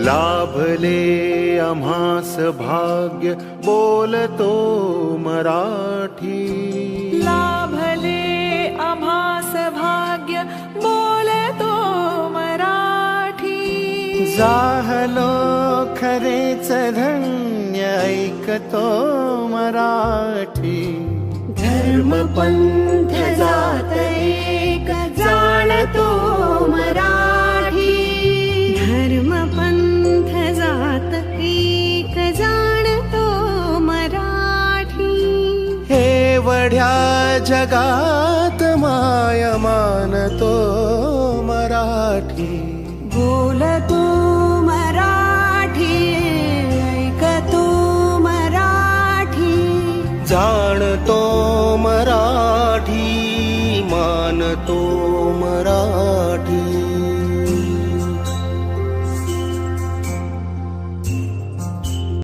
लाभले आम्हास भाग्य बोलतो मराठी. लाभले आम्हास भाग्य बोलतो मराठी. जाहलो खरेच धन्य ऐकतो मराठी. धर्म पंथ जात एक जाणतो मराठी. धर्म पंथ जात एक जाणतो मराठी. एवढ्या जगात माय मानतो मराठी. बोलतो मराठी, ऐकतो मराठी. जाणतो मराठी, मानतो मराठी.